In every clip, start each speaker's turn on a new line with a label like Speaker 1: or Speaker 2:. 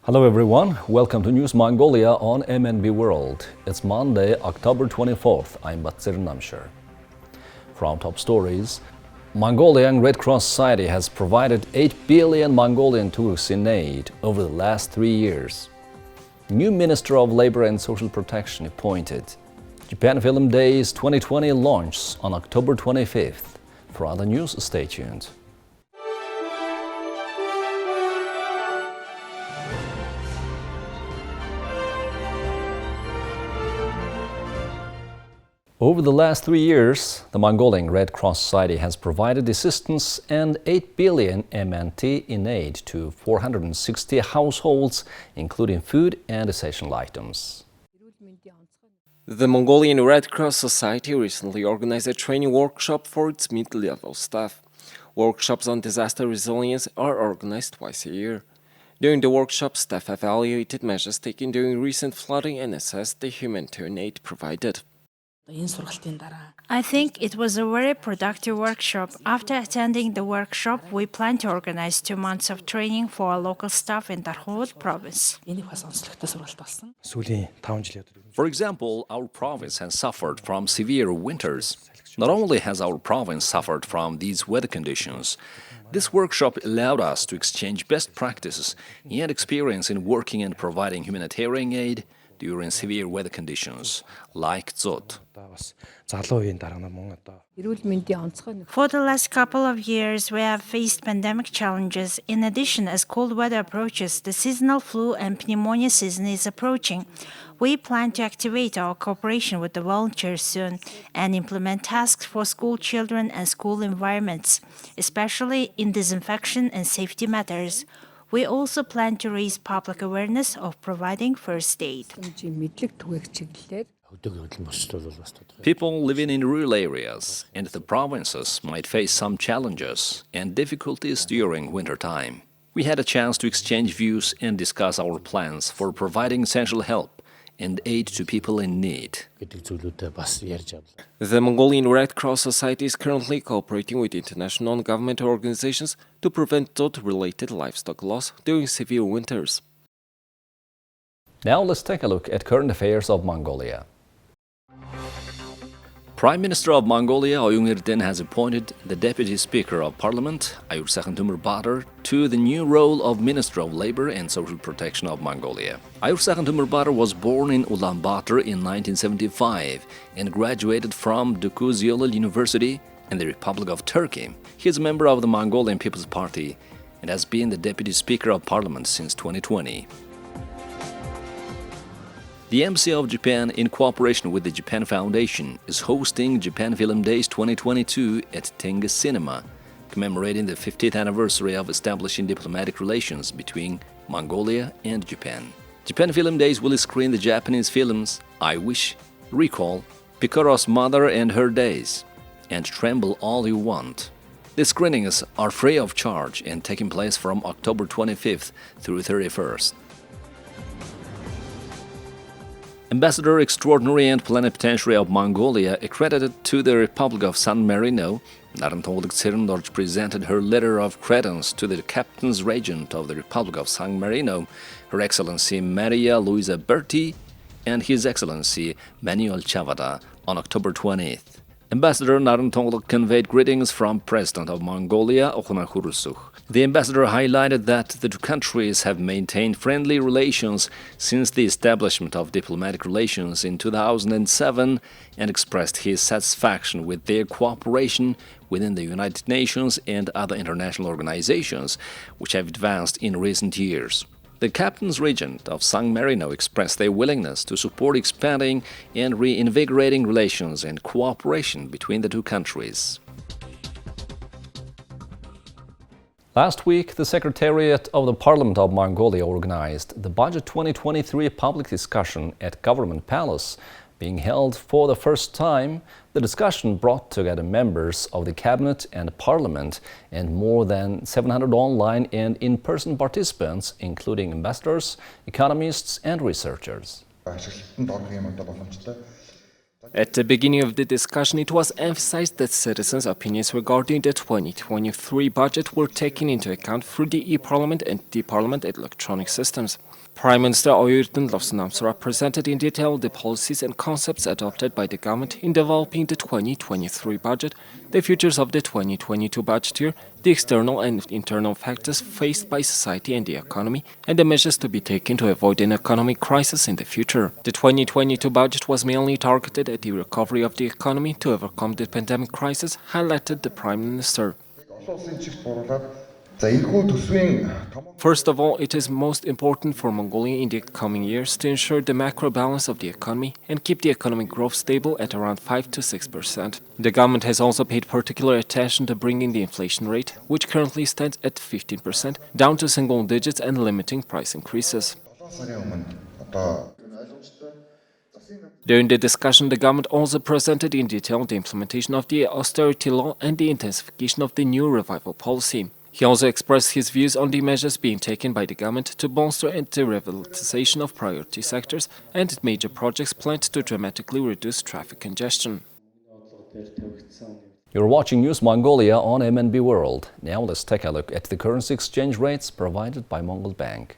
Speaker 1: Hello everyone, welcome to News Mongolia on MNB World. It's Monday, October 24th. I'm Batsir Namshar. From top stories, Mongolian Red Cross Society has provided 8 billion Mongolian tourists in aid over the last 3 years. New Minister of Labor and Social Protection appointed. Japan Film Days 2020 launches on October 25th. For other news, stay tuned. Over the last 3 years, the Mongolian Red Cross Society has provided assistance and 8 billion MNT in aid to 460 households, including food and essential items.
Speaker 2: The Mongolian Red Cross Society recently organized a training workshop for its mid-level staff. Workshops on disaster resilience are organized twice a year. During the workshop, staff evaluated measures taken during recent flooding and assessed the humanitarian aid provided.
Speaker 3: I think it was a very productive workshop. After attending the workshop, we plan to organize 2 months of training for our local staff in Darhud province.
Speaker 1: For example, our province has suffered from severe winters. Not only has our province suffered from these weather conditions, this workshop allowed us to exchange best practices and experience in working and providing humanitarian aid during severe weather conditions, like Zot.
Speaker 3: For the last couple of years, we have faced pandemic challenges. In addition, as cold weather approaches, the seasonal flu and pneumonia season is approaching. We plan to activate our cooperation with the volunteers soon and implement tasks for school children and school environments, especially in disinfection and safety matters. We also plan to raise public awareness of providing first aid.
Speaker 1: People living in rural areas and the provinces might face some challenges and difficulties during winter time. We had a chance to exchange views and discuss our plans for providing essential help and aid to people in need.
Speaker 2: The Mongolian Red Cross Society is currently cooperating with international and governmental organizations to prevent drought-related livestock loss during severe winters.
Speaker 1: Now let's take a look at current affairs of Mongolia. Prime Minister of Mongolia Oyun-erdene has appointed the Deputy Speaker of Parliament, Ayursekhun to the new role of Minister of Labor and Social Protection of Mongolia. Ayursekhun was born in Ulaanbaatar in 1975 and graduated from Dokuzyolul University in the Republic of Turkey. He is a member of the Mongolian People's Party and has been the Deputy Speaker of Parliament since 2020. The Embassy of Japan, in cooperation with the Japan Foundation, is hosting Japan Film Days 2022 at Tenga Cinema, commemorating the 50th anniversary of establishing diplomatic relations between Mongolia and Japan. Japan Film Days will screen the Japanese films I Wish, Recall, Picoro's Mother and Her Days, and Tremble All You Want. The screenings are free of charge and taking place from October 25th through 31st. Ambassador Extraordinary and Plenipotentiary of Mongolia, accredited to the Republic of San Marino, Narantonglik Tsirndorj presented her letter of credence to the Captain's Regent of the Republic of San Marino, Her Excellency Maria Luisa Berti, and His Excellency Manuel Chavada, on October 20th. Ambassador Narantonglik conveyed greetings from President of Mongolia, Okhna Khurulsukh. The ambassador highlighted that the two countries have maintained friendly relations since the establishment of diplomatic relations in 2007 and expressed his satisfaction with their cooperation within the United Nations and other international organizations, which have advanced in recent years. The Captain's Regent of San Marino expressed their willingness to support expanding and reinvigorating relations and cooperation between the two countries. Last week, the Secretariat of the Parliament of Mongolia organized the Budget 2023 public discussion at Government Palace. Being held for the first time, the discussion brought together members of the Cabinet and Parliament and more than 700 online and in-person participants, including ambassadors, economists and researchers.
Speaker 2: At the beginning of the discussion, it was emphasized that citizens' opinions regarding the 2023 budget were taken into account through the e-Parliament and the Parliament electronic systems. Prime Minister Oyurtun Lofsunamsara presented in detail the policies and concepts adopted by the government in developing the 2023 budget, the futures of the 2022 budget year, the external and internal factors faced by society and the economy, and the measures to be taken to avoid an economic crisis in the future. The 2022 budget was mainly targeted at the recovery of the economy to overcome the pandemic crisis, highlighted the Prime Minister. First of all, it is most important for Mongolia in the coming years to ensure the macro balance of the economy and keep the economic growth stable at around 5 to 6%. The government has also paid particular attention to bringing the inflation rate, which currently stands at 15%, down to single digits and limiting price increases. During the discussion, the government also presented in detail the implementation of the austerity law and the intensification of the new revival policy. He also expressed his views on the measures being taken by the government to bolster the revitalization of priority sectors and major projects planned to dramatically reduce traffic congestion.
Speaker 1: You're watching News Mongolia on MNB World. Now let's take a look at the currency exchange rates provided by Mongol Bank.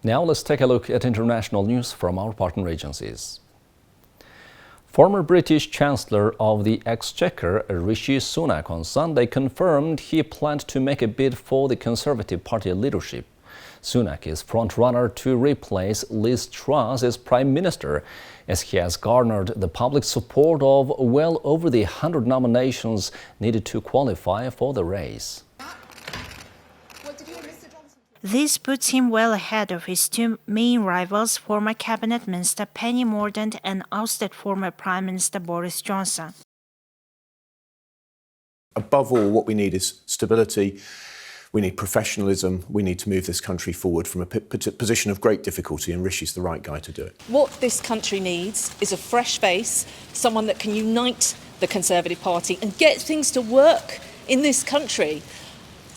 Speaker 1: Now let's take a look at international news from our partner agencies. Former British Chancellor of the Exchequer, Rishi Sunak, on Sunday confirmed he planned to make a bid for the Conservative Party leadership. Sunak is front-runner to replace Liz Truss as Prime Minister, as he has garnered the public support of well over the 100 nominations needed to qualify for the race.
Speaker 3: This puts him well ahead of his two main rivals, former Cabinet Minister Penny Mordaunt and ousted former Prime Minister Boris Johnson.
Speaker 4: Above all, what we need is stability, we need professionalism, we need to move this country forward from a position of great difficulty, and Rishi's the right guy to do it.
Speaker 5: What this country needs is a fresh face, someone that can unite the Conservative Party and get things to work in this country.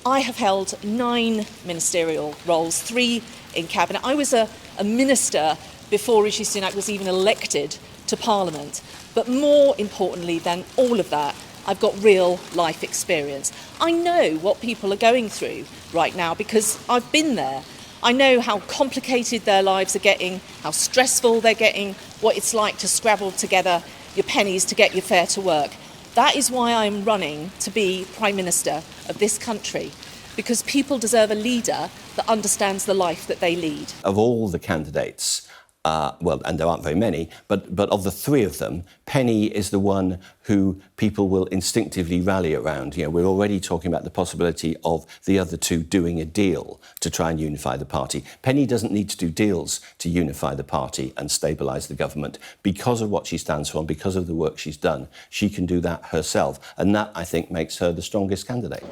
Speaker 5: I have held 9 ministerial roles, 3 in Cabinet. I was a minister before Rishi Sunak was even elected to Parliament. But more importantly than all of that, I've got real life experience. I know what people are going through right now because I've been there. I know how complicated their lives are getting, how stressful they're getting, what it's like to scrabble together your pennies to get your fare to work. That is why I'm running to be Prime Minister of this country, because people deserve a leader that understands the life that they lead.
Speaker 6: Of all the candidates, well, and there aren't very many, but of the 3 of them, Penny is the one who people will instinctively rally around. You know, we're already talking about the possibility of the other 2 doing a deal to try and unify the party. Penny doesn't need to do deals to unify the party and stabilise the government. Because of what she stands for and because of the work she's done, she can do that herself. And that, I think, makes her the strongest candidate.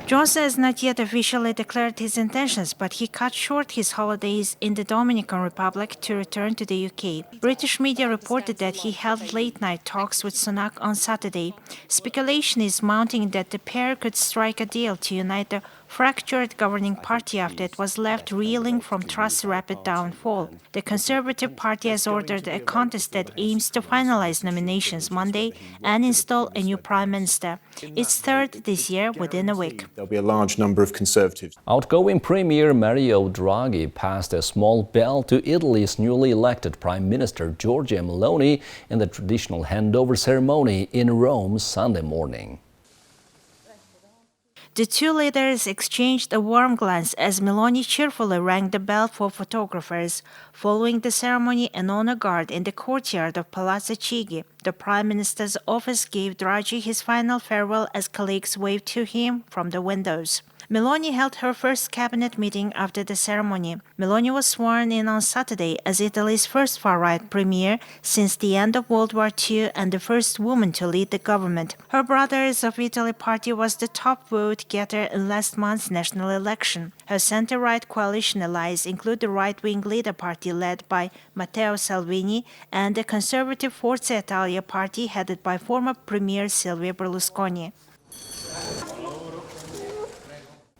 Speaker 3: Johnson has not yet officially declared his intentions, but he cut short his holidays in the Dominican Republic to return to the UK. British media reported that he held late-night talks with Sunak on Saturday. Speculation is mounting that the pair could strike a deal to unite the fractured governing party after it was left reeling from Truss's rapid downfall. The Conservative Party has ordered a contest that aims to finalize nominations Monday and install a new Prime Minister. Its 3rd this year within a week.
Speaker 4: There'll be a large number of Conservatives.
Speaker 1: Outgoing Premier Mario Draghi passed a small bell to Italy's newly elected Prime Minister Giorgia Meloni in the traditional handover ceremony in Rome Sunday morning.
Speaker 3: The two leaders exchanged a warm glance as Meloni cheerfully rang the bell for photographers. Following the ceremony, an honor guard in the courtyard of Palazzo Chigi, the Prime Minister's office, gave Draghi his final farewell as colleagues waved to him from the windows. Meloni held her first cabinet meeting after the ceremony. Meloni was sworn in on Saturday as Italy's first far-right premier since the end of World War II and the first woman to lead the government. Her Brothers of Italy party was the top vote-getter in last month's national election. Her center-right coalition allies include the right-wing Leader party led by Matteo Salvini and the conservative Forza Italia party headed by former Premier Silvio Berlusconi.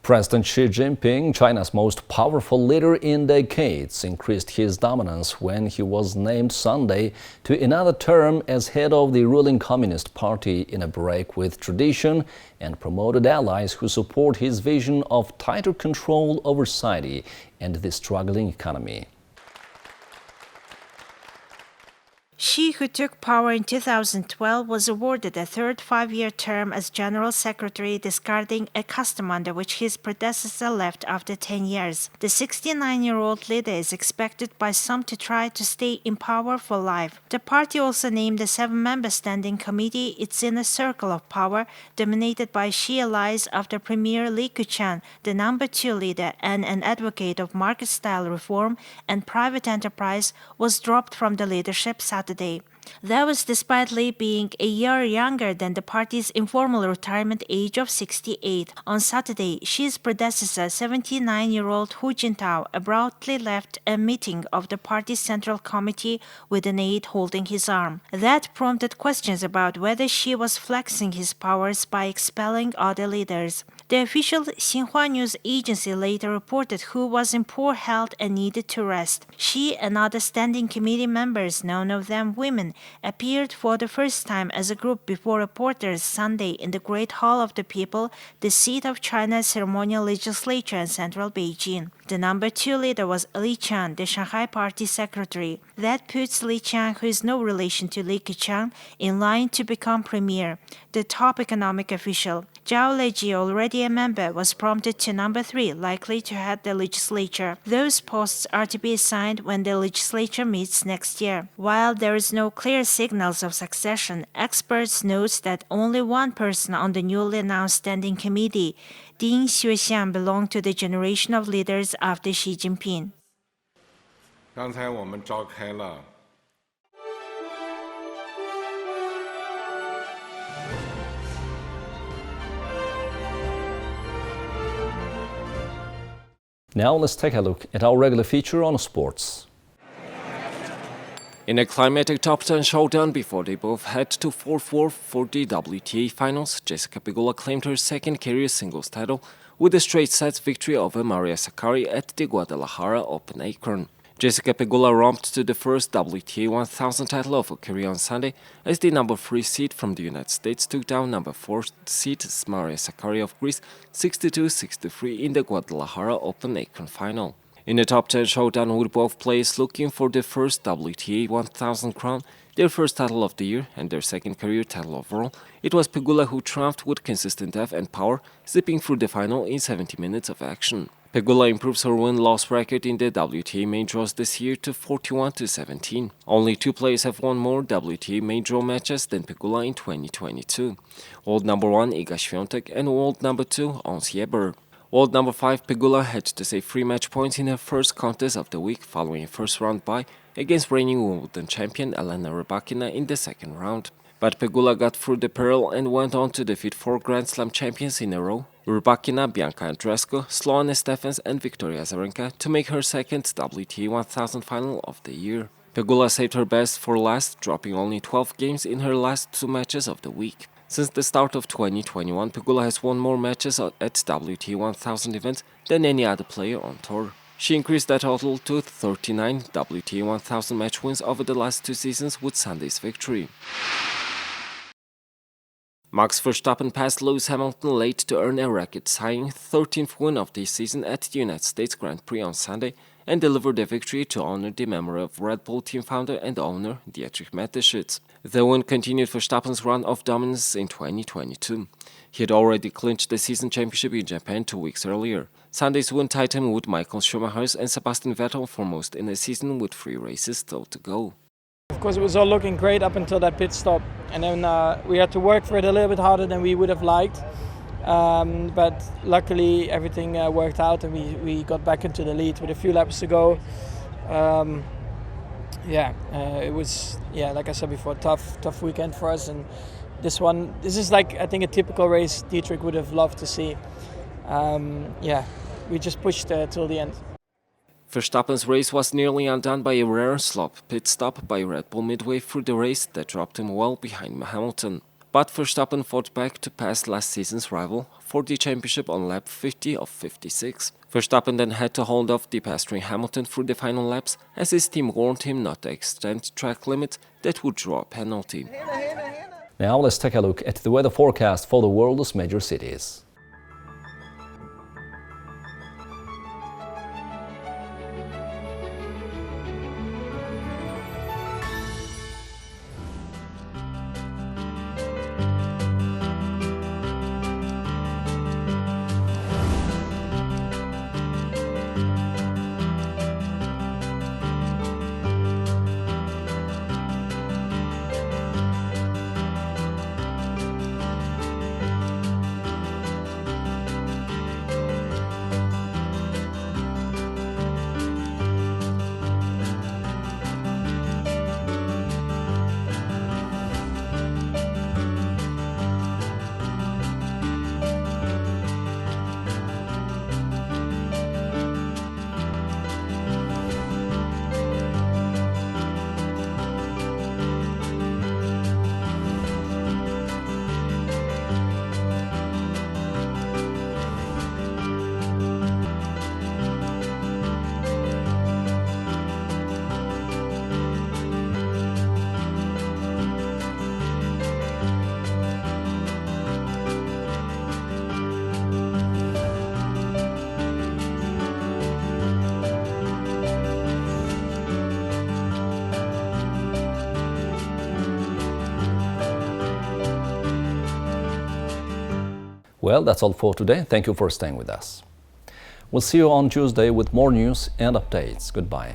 Speaker 1: President Xi Jinping, China's most powerful leader in decades, increased his dominance when he was named Sunday to another term as head of the ruling Communist Party in a break with tradition and promoted allies who support his vision of tighter control over society and the struggling economy.
Speaker 3: Xi, who took power in 2012, was awarded a third five-year term as General Secretary, discarding a custom under which his predecessor left after 10 years. The 69-year-old leader is expected by some to try to stay in power for life. The party also named a 7-member standing committee, its inner circle of power, dominated by Xi allies after Premier Li Keqiang, the number 2 leader and an advocate of market-style reform and private enterprise, was dropped from the leadership Saturday. That was despite Li being a year younger than the party's informal retirement age of 68. On Saturday, Xi's predecessor, 79-year-old Hu Jintao, abruptly left a meeting of the party's central committee with an aide holding his arm. That prompted questions about whether Xi was flexing his powers by expelling other leaders. The official Xinhua news agency later reported Hu was in poor health and needed to rest. Xi and other standing committee members, none of them women, appeared for the first time as a group before reporters Sunday in the Great Hall of the People, the seat of China's ceremonial legislature in central Beijing. The number 2 leader was Li Qiang, the Shanghai party secretary. That puts Li Qiang, who is no relation to Li Keqiang, in line to become premier. The top economic official, Zhao Leji, already a member, was promoted to number 3, likely to head the legislature. Those posts are to be assigned when the legislature meets next year. While there is no clear signals of succession, experts note that only one person on the newly announced standing committee, Ding Xuexiang, belonged to the generation of leaders after Xi Jinping.
Speaker 7: 刚才我们召开了
Speaker 1: Now let's take a look at our regular feature on sports.
Speaker 2: In a climatic top 10 showdown before they both head to 4-4 for the WTA finals, Jessica Pegula claimed her second career singles title with a straight sets victory over Maria Sakkari at the Guadalajara Open Akron. Jessica Pegula romped to the first WTA 1000 title of her career on Sunday as the number 3 seed from the United States took down number 4 seed Maria Sakkari of Greece 62-63 in the Guadalajara Open Akron final. In the top 10 showdown with both players looking for their first WTA 1000 crown, their first title of the year and their second career title overall, it was Pegula who triumphed with consistent depth and power, zipping through the final in 70 minutes of action. Pegula improves her win-loss record in the WTA main draws this year to 41-17. Only 2 players have won more WTA main draw matches than Pegula in 2022. World number 1 Iga Świątek and world number 2 Ons Jabeur. World number 5 Pegula had to save 3 match points in her first contest of the week following a first-round bye against reigning Wimbledon champion Elena Rybakina in the second round. But Pegula got through the peril and went on to defeat 4 Grand Slam champions in a row, Rybakina, Bianca Andreescu, Sloane Stephens and Victoria Azarenka, to make her second WTA 1000 final of the year. Pegula saved her best for last, dropping only 12 games in her last 2 matches of the week. Since the start of 2021, Pegula has won more matches at WTA 1000 events than any other player on tour. She increased that total to 39 WTA 1000 match wins over the last 2 seasons with Sunday's victory. Max Verstappen passed Lewis Hamilton late to earn a record-tying 13th win of the season at the United States Grand Prix on Sunday and delivered a victory to honor the memory of Red Bull team founder and owner Dietrich Mateschitz. The win continued Verstappen's run of dominance in 2022. He had already clinched the season championship in Japan 2 weeks earlier. Sunday's win tied him with Michael Schumacher's and Sebastian Vettel for most in the season, with 3 races still to go.
Speaker 8: Of course, it was all looking great up until that pit stop, and then we had to work for it a little bit harder than we would have liked. But luckily, everything worked out, and we got back into the lead with a few laps to go. It was, like I said before, tough weekend for us, and this is like, I think, a typical race Dietrich would have loved to see. We just pushed till the end.
Speaker 2: Verstappen's race was nearly undone by a rare slop pit stop by Red Bull midway through the race that dropped him well behind Hamilton. But Verstappen fought back to pass last season's rival for the championship on lap 50 of 56. Verstappen then had to hold off the pasturing Hamilton through the final laps, as his team warned him not to extend track limit that would draw a penalty.
Speaker 1: Now let's take a look at the weather forecast for the world's major cities. Well, that's all for today. Thank you for staying with us. We'll see you on Tuesday with more news and updates. Goodbye.